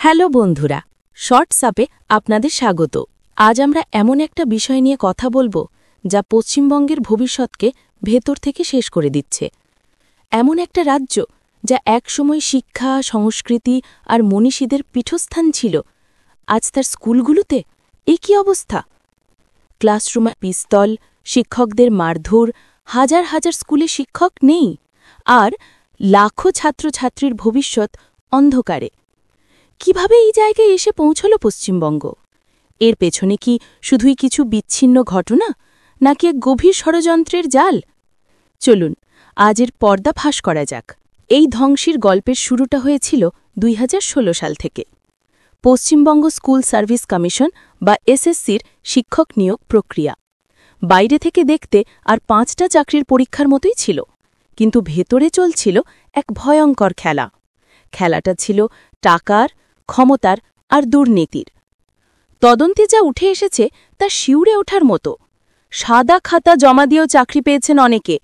Hello বন্ধুরা, শর্টসআপে আপনাদের স্বাগত। আজ আমরা এমন একটা বিষয় নিয়ে কথা বলবো যা পশ্চিমবঙ্গের ভবিষ্যৎকে ভেতর থেকে শেষ করে দিচ্ছে। এমন একটা রাজ্য যা একসময় শিক্ষা, সংস্কৃতি আর মনীষীদের পীঠস্থান ছিল, আজ তার স্কুলগুলোতে এ কী অবস্থা! ক্লাসরুমে পিস্তল, শিক্ষকদের মারধর, হাজার হাজার স্কুলে শিক্ষক নেই, আর লাখো ছাত্রছাত্রীর ভবিষ্যৎ অন্ধকারে। কিভাবে এই জায়গায় এসে পৌঁছল পশ্চিমবঙ্গ? এর পেছনে কি শুধুই কিছু বিচ্ছিন্ন ঘটনা, নাকি এক গভীর ষড়যন্ত্রের জাল? চলুন আজের পর্দা ফাঁস করা যাক। এই ধ্বংসীর গল্পের শুরুটা হয়েছিল ২০১৬ সাল থেকে। পশ্চিমবঙ্গ স্কুল সার্ভিস কমিশন বা এসএসসির শিক্ষক নিয়োগ প্রক্রিয়া বাইরে থেকে দেখতে আর ৫টা চাকরির পরীক্ষার মতোই ছিল, কিন্তু ভেতরে চলছিল এক ভয়ঙ্কর খেলা। খেলাটা ছিল টাকার, ক্ষমতার আর দুর্নীতির। তদন্তে যা উঠে এসেছে তা শিউরে ওঠার মতো। সাদা খাতা জমা দিয়েও চাকরি পেয়েছেন অনেকে।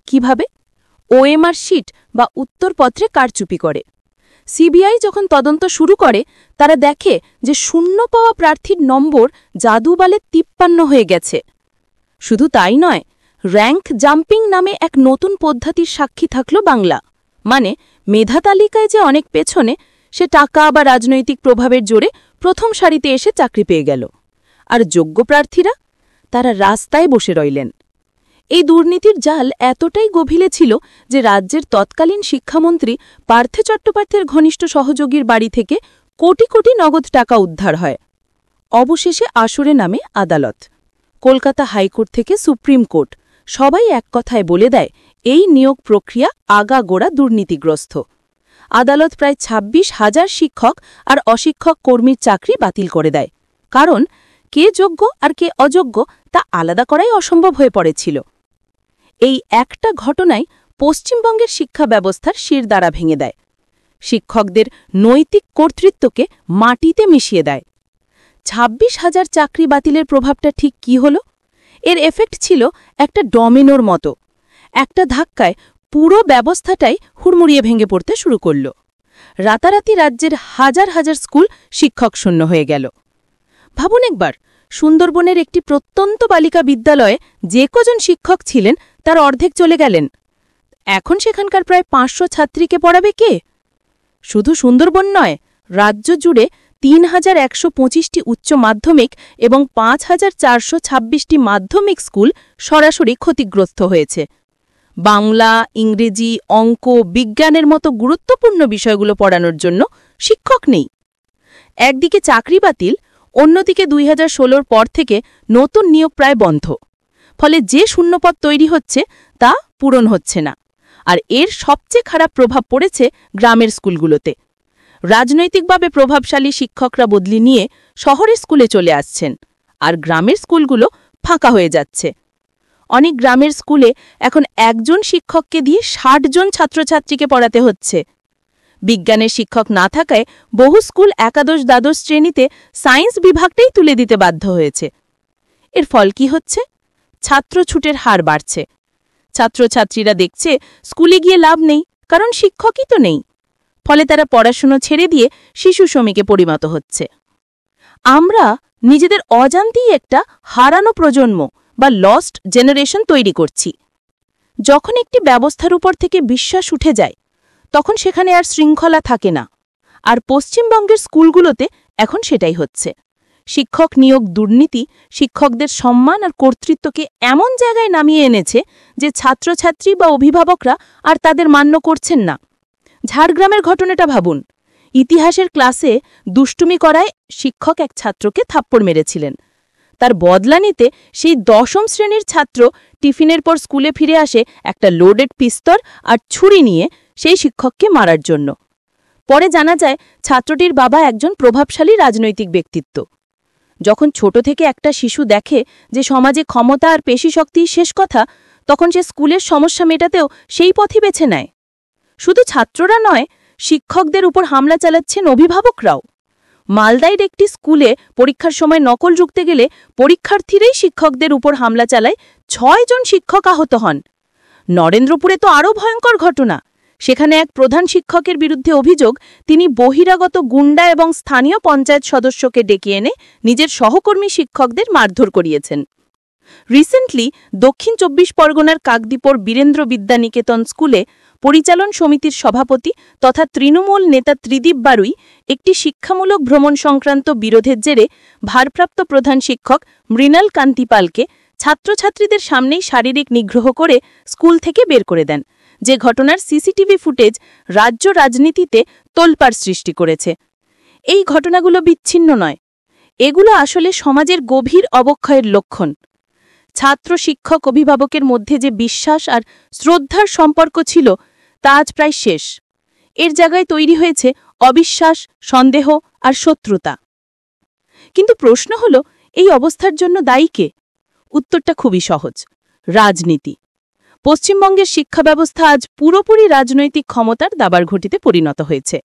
কিভাবে? ওএমআর শিট বা উত্তরপত্রে কারচুপি করে। সিবিআই যখন তদন্ত শুরু করে, তারা দেখে যে শূন্য পাওয়া প্রার্থীর নম্বর জাদুবালে ৫৩ হয়ে গেছে। শুধু তাই নয়, র্যাঙ্ক জাম্পিং নামে এক নতুন পদ্ধতির সাক্ষী থাকল বাংলা। মানে মেধা তালিকায় যে অনেক পেছনে, সে টাকা বা রাজনৈতিক প্রভাবের জোরে প্রথম সারিতে এসে চাকরি পেয়ে গেল। আর যোগ্য প্রার্থীরা, তারা রাস্তায় বসে রইলেন। এই দুর্নীতির জাল এতটাই গভীরে ছিল যে রাজ্যের তৎকালীন শিক্ষামন্ত্রী পার্থ চট্টোপাধ্যায়ের ঘনিষ্ঠ সহযোগীর বাড়ি থেকে কোটি কোটি নগদ টাকা উদ্ধার হয়। অবশেষে আসরে নামে আদালত। কলকাতা হাইকোর্ট থেকে সুপ্রিম কোর্ট সবাই এক কথায় বলে দেয়, এই নিয়োগ প্রক্রিয়া আগাগোড়া দুর্নীতিগ্রস্ত। আদালত প্রায় ২৬,০০০ শিক্ষক আর অশিক্ষক কর্মীর চাকরি বাতিল করে দেয়, কারণ কে যোগ্য আর কে অযোগ্য তা আলাদা করাই অসম্ভব হয়ে পড়েছিল। এই একটা ঘটনায় পশ্চিমবঙ্গের শিক্ষা ব্যবস্থার শিরদাঁড়া ভেঙে দেয়, শিক্ষকদের নৈতিক কর্তৃত্বকে মাটিতে মিশিয়ে দেয়। ২৬,০০০ চাকরি বাতিলের প্রভাবটা ঠিক কি হল? এর এফেক্ট ছিল একটা ডমিনোর মতো। একটা ধাক্কায় পুরো ব্যবস্থাটাই হুড়মুড়িয়ে ভেঙে পড়তে শুরু করল। রাতারাতি রাজ্যের হাজার হাজার স্কুল শিক্ষক শূন্য হয়ে গেল। ভাবুন একবার, সুন্দরবনের একটি প্রত্যন্ত বালিকা বিদ্যালয়ে যে কজন শিক্ষক ছিলেন তার অর্ধেক চলে গেলেন। এখন সেখানকার প্রায় ৫০০ ছাত্রীকে পড়াবে কে? শুধু সুন্দরবন নয়, রাজ্য জুড়ে ৩,১২৫টি উচ্চ মাধ্যমিক এবং ৫,৪২৬টি মাধ্যমিক স্কুল সরাসরি ক্ষতিগ্রস্ত হয়েছে। বাংলা, ইংরেজি, অঙ্ক, বিজ্ঞানের মতো গুরুত্বপূর্ণ বিষয়গুলো পড়ানোর জন্য শিক্ষক নেই। একদিকে চাকরি বাতিল, অন্যদিকে ২০১৬ পর থেকে নতুন নিয়োগ প্রায় বন্ধ। ফলে যে শূন্যপদ তৈরি হচ্ছে তা পূরণ হচ্ছে না। আর এর সবচেয়ে খারাপ প্রভাব পড়েছে গ্রামের স্কুলগুলোতে। রাজনৈতিকভাবে প্রভাবশালী শিক্ষকরা বদলি নিয়ে শহরের স্কুলে চলে আসছেন, আর গ্রামের স্কুলগুলো ফাঁকা হয়ে যাচ্ছে। অনেক গ্রামের স্কুলে এখন একজন শিক্ষককে দিয়ে ৬০ জন ছাত্রছাত্রীকে পড়াতে হচ্ছে। বিজ্ঞানের শিক্ষক না থাকায় বহু স্কুল একাদশ দ্বাদশ শ্রেণীতে সায়েন্স বিভাগটাই তুলে দিতে বাধ্য হয়েছে। এর ফল কি হচ্ছে? ছাত্রছুটের হার বাড়ছে। ছাত্রছাত্রীরা দেখছে স্কুলে গিয়ে লাভ নেই, কারণ শিক্ষকই তো নেই। ফলে তারা পড়াশুনো ছেড়ে দিয়ে শিশু শ্রমিকে পরিণত হচ্ছে। আমরা নিজেদের অজান্তেই একটা হারানো প্রজন্ম বা লস্ট জেনারেশন তৈরি করছি। যখন একটি ব্যবস্থার উপর থেকে বিশ্বাস উঠে যায়, তখন সেখানে আর শৃঙ্খলা থাকে না। আর পশ্চিমবঙ্গের স্কুলগুলোতে এখন সেটাই হচ্ছে। শিক্ষক নিয়োগ দুর্নীতি শিক্ষকদের সম্মান আর কর্তৃত্বকে এমন জায়গায় নামিয়ে এনেছে যে ছাত্রছাত্রী বা অভিভাবকরা আর তাদের মান্য করছেন না। ঝাড়গ্রামের ঘটনাটা ভাবুন। ইতিহাসের ক্লাসে দুষ্টুমি করায় শিক্ষক এক ছাত্রকে থাপ্পড় মেরেছিলেন। তার বদলা নিতে সেই ১০ম শ্রেণীর ছাত্র টিফিনের পর স্কুলে ফিরে আসে একটা লোডেড পিস্তল আর ছুরি নিয়ে সেই শিক্ষককে মারার জন্য। পরে জানা যায় ছাত্রটির বাবা একজন প্রভাবশালী রাজনৈতিক ব্যক্তিত্ব। যখন ছোট থেকে একটা শিশু দেখে যে সমাজে ক্ষমতা আর পেশিশক্তিই শেষ কথা, তখন সে স্কুলের সমস্যা মেটাতেও সেই পথই বেছে নেয়। শুধু ছাত্ররা নয়, শিক্ষকদের উপর হামলা চালাচ্ছেন অভিভাবকরাও। মালদায় একটি স্কুলে পরীক্ষার সময় নকল রুখতে গেলে পরীক্ষার্থীরাই শিক্ষকদের উপর হামলা চালায়, ৬ জন শিক্ষক আহত হন। নরেন্দ্রপুরে তো আরও ভয়ঙ্কর ঘটনা। সেখানে এক প্রধান শিক্ষকের বিরুদ্ধে অভিযোগ তিনি বহিরাগত গুন্ডা এবং স্থানীয় পঞ্চায়েত সদস্যকে ডেকে এনে নিজের সহকর্মী শিক্ষকদের মারধর করিয়েছেন। রিসেন্টলি দক্ষিণ ২৪ পরগনার কাকদ্বীপর বীরেন্দ্র বিদ্যানিকেতন স্কুলে পরিচালন সমিতির সভাপতি তথা তৃণমূল নেতা ত্রিদীপ বারুই একটি শিক্ষামূলক ভ্রমণ সংক্রান্ত বিরোধের জেরে ভারপ্রাপ্ত প্রধান শিক্ষক মৃণাল কান্তি পালকে ছাত্রছাত্রীদের সামনেই শারীরিক নিগ্রহ করে স্কুল থেকে বের করে দেন, যে ঘটনার সিসিটিভি ফুটেজ রাজ্য রাজনীতিতে তোলপাড় সৃষ্টি করেছে। এই ঘটনাগুলো বিচ্ছিন্ন নয়, এগুলো আসলে সমাজের গভীর অবক্ষয়ের লক্ষণ। ছাত্র শিক্ষক অভিভাবকের মধ্যে যে বিশ্বাস আর শ্রদ্ধার সম্পর্ক ছিল তা আজ প্রায় শেষ। এর জায়গায় তৈরি হয়েছে অবিশ্বাস, সন্দেহ আর শত্রুতা। কিন্তু প্রশ্ন হল, এই অবস্থার জন্য দায়ী কে? উত্তরটা খুবই সহজ, রাজনীতি। পশ্চিমবঙ্গের শিক্ষা ব্যবস্থা আজ পুরোপুরি রাজনৈতিক ক্ষমতার দাবার ঘটিতে পরিণত হয়েছে।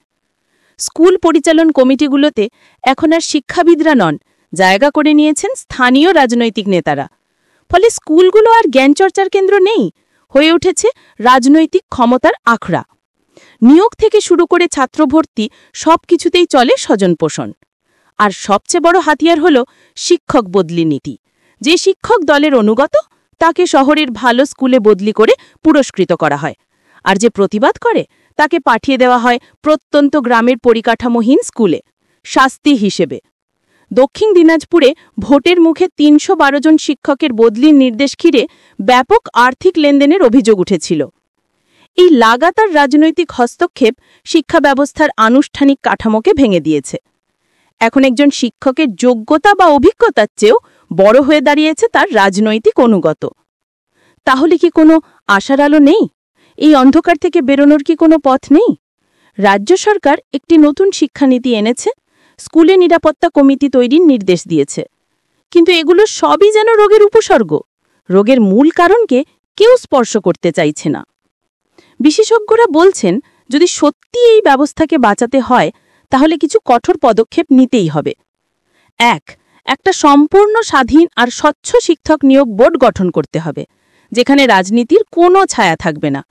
স্কুল পরিচালন কমিটিগুলোতে এখন আর শিক্ষাবিদরা নন, জায়গা করে নিয়েছেন স্থানীয় রাজনৈতিক নেতারা। ফলে স্কুলগুলো আর জ্ঞানচর্চার কেন্দ্র নেই, হয়ে উঠেছে রাজনৈতিক ক্ষমতার আখড়া। নিয়োগ থেকে শুরু করে ছাত্রভর্তি সবকিছুতেই চলে স্বজনপোষণ। আর সবচেয়ে বড় হাতিয়ার হল শিক্ষক বদলি নীতি। যে শিক্ষক দলের অনুগত তাকে শহরের ভালো স্কুলে বদলি করে পুরস্কৃত করা হয়, আর যে প্রতিবাদ করে তাকে পাঠিয়ে দেওয়া হয় প্রত্যন্ত গ্রামের পরিকাঠামোহীন স্কুলে শাস্তি হিসেবে। দক্ষিণ দিনাজপুরে ভোটের মুখে ৩১২ জন শিক্ষকের বদলির নির্দেশ ঘিরে ব্যাপক আর্থিক লেনদেনের অভিযোগ উঠেছিল। এই লাগাতার রাজনৈতিক হস্তক্ষেপ শিক্ষা ব্যবস্থার আনুষ্ঠানিক কাঠামোকে ভেঙে দিয়েছে। এখন একজন শিক্ষকের যোগ্যতা বা অভিজ্ঞতার চেয়েও বড় হয়ে দাঁড়িয়েছে তার রাজনৈতিক অনুগত। তাহলে কি কোনো আশার আলো নেই? এই অন্ধকার থেকে বেরোনোর কি কোনো পথ নেই? রাজ্য সরকার একটি নতুন শিক্ষানীতি এনেছে, স্কুলে নিরাপত্তা কমিটি তৈরির নির্দেশ দিয়েছে, কিন্তু এগুলো সবই যেন রোগের উপসর্গ। রোগের মূল কারণকে কেউ স্পর্শ করতে চাইছে না। বিশেষজ্ঞরা বলছেন, যদি সত্যি এই ব্যবস্থাকে বাঁচাতে হয় তাহলে কিছু কঠোর পদক্ষেপ নিতেই হবে। একটা সম্পূর্ণ স্বাধীন আর স্বচ্ছ শিক্ষক নিয়োগ বোর্ড গঠন করতে হবে, যেখানে রাজনীতির কোনো ছায়া থাকবে না।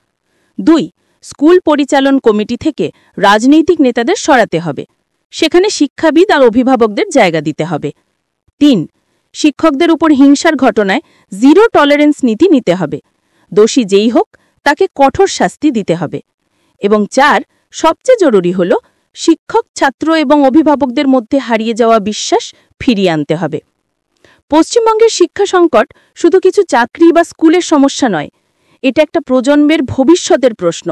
২. স্কুল পরিচালন কমিটি থেকে রাজনৈতিক নেতাদের সরাতে হবে, সেখানে শিক্ষাবিদ আর অভিভাবকদের জায়গা দিতে হবে। ৩. শিক্ষকদের উপর হিংসার ঘটনায় জিরো টলারেন্স নীতি নিতে হবে, দোষী যেই হোক তাকে কঠোর শাস্তি দিতে হবে। এবং ৪. সবচেয়ে জরুরি হল শিক্ষক, ছাত্র এবং অভিভাবকদের মধ্যে হারিয়ে যাওয়া বিশ্বাস ফিরিয়ে আনতে হবে। পশ্চিমবঙ্গের শিক্ষা সংকট শুধু কিছু চাকরি বা স্কুলের সমস্যা নয়, এটা একটা প্রজন্মের ভবিষ্যতের প্রশ্ন,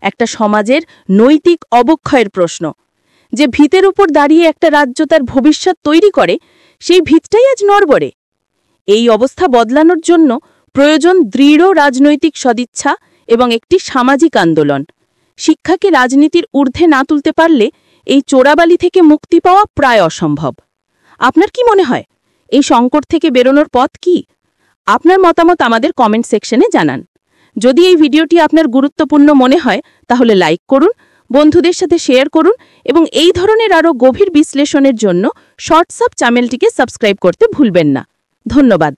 একটা সমাজের নৈতিক অবক্ষয়ের প্রশ্ন। যে ভিতের উপর দাঁড়িয়ে একটা রাজ্য তার ভবিষ্যৎ তৈরি করে, সেই ভিতটাই আজ নড়বড়ে। এই অবস্থা বদলানোর জন্য প্রয়োজন দৃঢ় রাজনৈতিক সদিচ্ছা এবং একটি সামাজিক আন্দোলন। শিক্ষাকে রাজনীতির ঊর্ধ্বে না তুলতে পারলে এই চোরাবালি থেকে মুক্তি পাওয়া প্রায় অসম্ভব। আপনার কি মনে হয়, এই সংকট থেকে বেরোনোর পথ কি? আপনার মতামত আমাদের কমেন্ট সেকশনে জানান। যদি এই ভিডিওটি আপনার গুরুত্বপূর্ণ মনে হয় তাহলে লাইক করুন, বন্ধুদের সাথে শেয়ার করুন এবং এই ধরনের আরও গভীর বিশ্লেষণের জন্য শর্টস আপ চ্যানেলটিকে সাবস্ক্রাইব করতে ভুলবেন না। ধন্যবাদ।